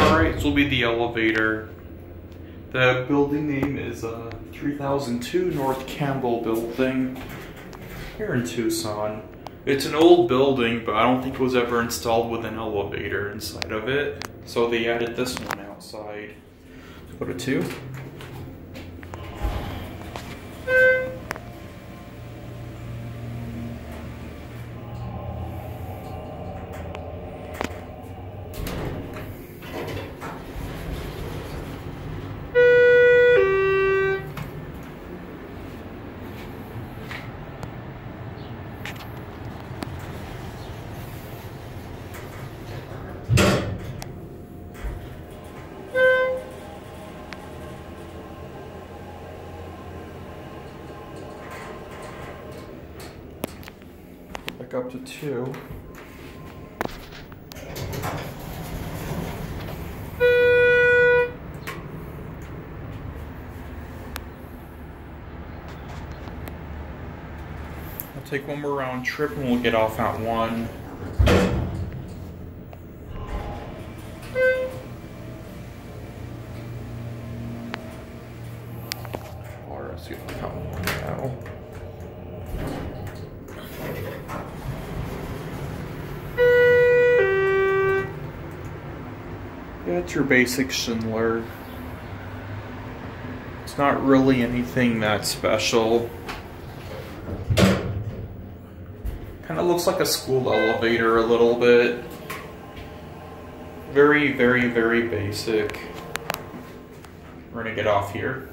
Alright, this will be the elevator. The building name is 3002 North Campbell Building here in Tucson. It's an old building, but I don't think it was ever installed with an elevator inside of it. So they added this one outside. Let's go to 2. Back up to 2. I'll take one more round trip and we'll get off at 1. Or let's see if I count one now. It's your basic Schindler. It's not really anything that special. Kind of looks like a school elevator a little bit. Very, very, very basic. We're gonna get off here.